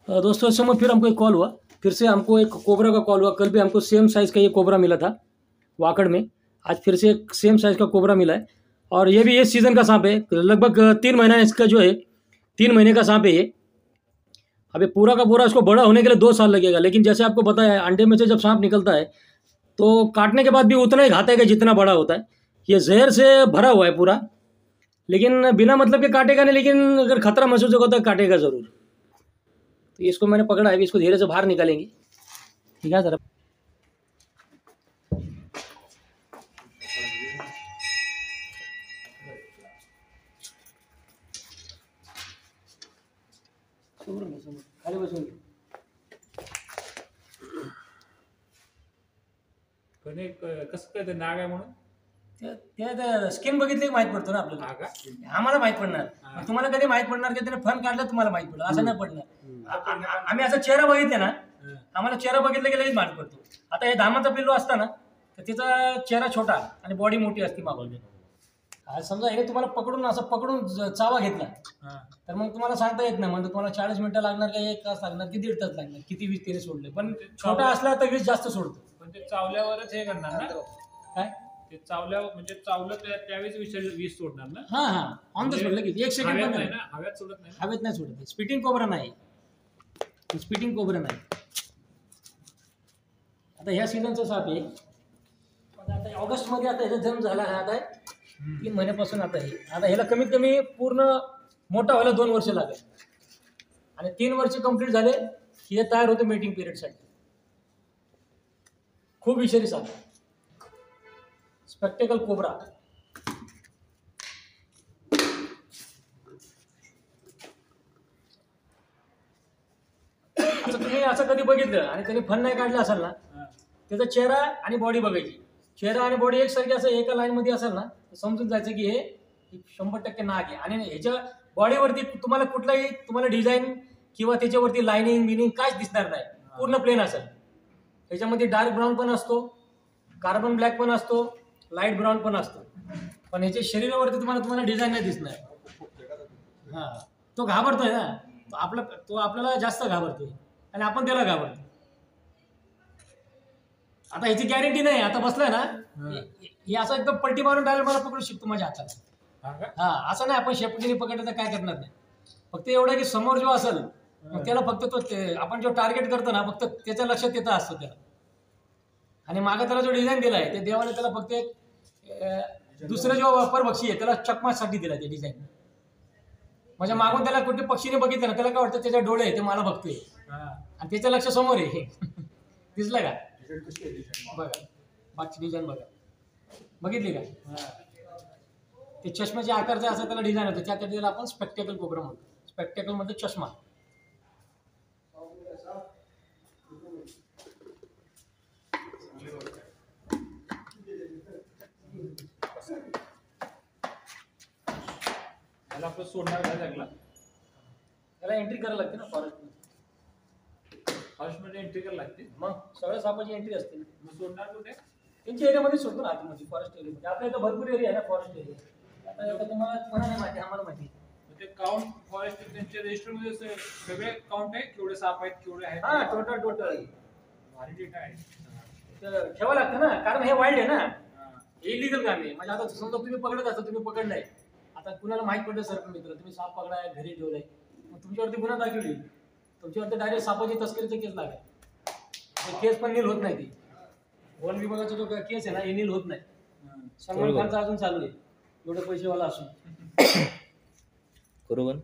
दोस्तों इस समय फिर हमको एक कॉल हुआ, फिर से हमको एक कोबरा का कॉल हुआ। कल भी हमको सेम साइज़ का ये कोबरा मिला था वाकड़ में, आज फिर से एक सेम साइज़ का कोबरा मिला है। और ये भी इस सीज़न का सांप है, लगभग 3 महीना इसका जो है, 3 महीने का सांप है ये। अभी पूरा का पूरा इसको बड़ा होने के लिए 2 साल लगेगा, लेकिन जैसे आपको पता है अंडे में से जब सांप निकलता है तो काटने के बाद भी उतना ही घातक है जितना बड़ा होता है। ये जहर से भरा हुआ है पूरा, लेकिन बिना मतलब के काटेगा नहीं, लेकिन अगर खतरा महसूस होगा तो काटेगा ज़रूर। तो इसको मैंने पकड़ा है, अभी इसको धीरे से बाहर निकालेंगे। ठीक है सर। खाली बसून कसं काय ते नाग आहे म्हणून त्या स्किन बघितली माहित पडतो ना आपल्याला, आम्हाला माहित पडणार, तुम्हाला कधी माहित पडणार की त्याने फन काढलं तुम्हाला माहित पडलं असं नाही पडणार। आम्ही असा चेहरा बघितले ना, आम्हाला चेहरा बघितलं की लगेच माहित पडतो। आता हे धामाचा पिल्लू असता ना तर तिचा चेहरा छोटा आणि बॉडी मोठी असते मागवली। आज समजा हे तुम्हाला पकडून असं पकडून चावा घेतला तर मग तुम्हाला सांगता येत नाही, म्हणजे तुम्हाला 40 मिनिटं लागणार का 1 तास लागणार की 1.5 तास लागणार, किती 20 तिने सोडले। पण छोटा असला तर 20 जास्त सोडतो। पण ते चावल्यावरच हे करणार ना, काय ते चावल्यावर म्हणजे चावलं त्यावेळेस वीस सोडणार ना। हां हां, ऑन द स्पॉट लगेच 1 सेकंड पण नाही, हव्यात सोडत नाही, हवेत नाही सोडत। स्पिटिंग कोबरा नाही, स्पिटिंग कोबरा नाही। आता ह्या सीझनचा साप आहे, आता ऑगस्टमध्ये आता ह्याचा जन्म झाला हा, आता 3 महिन्यापासून आता हे, आता ह्याला कमीत कमी पूर्ण मोठा व्हायला 2 वर्ष लागेल आणि 3 वर्ष कंप्लीट झाले की हे तयार होते मीटिंग पिरियडसाठी। खूप विषारी साप, स्पेक्टेकल कोबरा। असं तुम्ही असं कधी बघितलं आणि त्याने फन नाही काढलं असेल ना, त्याचा चेहरा आणि बॉडी बघायची, चेहरा आणि बॉडी एकसारखी असं एका लाईनमध्ये असेल ना तर समजून जायचं की हे 100% नाग आहे। आणि ह्याच्या बॉडीवरती तुम्हाला कुठलाही तुम्हाला डिझाईन किंवा त्याच्यावरती लाईनिंग बिनिंग काहीच दिसणार नाही, पूर्ण प्लेन असेल। ह्याच्यामध्ये डार्क ब्राऊन पण असतो, कार्बन ब्लॅक पण असतो, लाईट ब्राऊन पण असतो, पण ह्याच्या शरीरावरती तुम्हाला डिझाईन नाही दिसणार। हां, तो घाबरतोय ना, तो आपल्याला जास्त घाबरतोय आणि आपण त्याला घाबरतो। आता ह्याची गॅरंटी नाही, आता बसलाय ना हे असं एकदम पलटी मारून डायरेक्ट मला पकडू शकतो माझ्या हाताला। हा, असं नाही आपण शेपटीने पकडलं तर काय करणार नाही, फक्त एवढं की समोर जो असेल मग त्याला फक्त तो आपण जो टार्गेट करतो ना फक्त त्याच्या लक्षात येतं असतं त्याला। आणि मागं त्याला जो डिझाईन दिला आहे ते देवाने त्याला फक्त एक दुसरं जो परभक्षी आहे त्याला चकमासाठी दिला ते डिझाईन। म्हणजे मागून त्याला कुठे पक्षीने बघितलं ना त्याला काय वाटतं त्याच्या डोळे आहे ते मला बघतोय आणि त्याचं लक्ष समोर आहे। दिसलं का बघा, मागची डिझाईन बघा, बघितली का? ते चष्म्याच्या आकारचा असं त्याला डिझाईन होतं, त्या त्याला आपण स्पेक्टेकल कोबरा म्हणतो। स्पेक्टेकल म्हणजे चष्मा। त्याला आपण सोडणार काय लागला, त्याला एंट्री करायला लागते ना फॉरेस्टमध्ये। फॉरेस्टमध्ये एंट्री करायला लागते, मग सगळ्या सापाची एंट्री असते। मग सोडणार कुठे? त्यांच्या एरियामध्ये सोडतो ना, आतमध्ये फॉरेस्ट एरियामध्ये। आपल्या इथं भरपूर एरिया आहे ना फॉरेस्ट एरिया। आता तुम्हाला कोणाला माहिती, आम्हाला माहिती। ते काउंट फॉरेस्ट त्यांच्या रजिस्टरमध्ये सगळे काउंट आहे, केवढे साप आहेत केवढे आहेत। हां, टोटल भारी डेटा आहे, तर ठेवावं लागतं ना, कारण हे वाईल्ड आहे ना, इलिगल काम आहे। म्हणजे आता समजा तुम्ही पकडत असता, तुम्ही पकडलाय, आता कुणाला माहित पडलं सर मित्र तुम्ही साप पकडाय घरी ठेवलाय, मग तुमच्यावरती गुन्हा दाखवली, तुमच्यावरती डायरेक्ट सापाची तस्करीचा केस लागेल। केस पण नील होत नाही, ती वन विभागाचा जो केस आहे ना हे नील होत नाही। सलमान खानचा अजून चालू आहे, एवढे पैसेवाला असून। बरोबर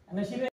नशीब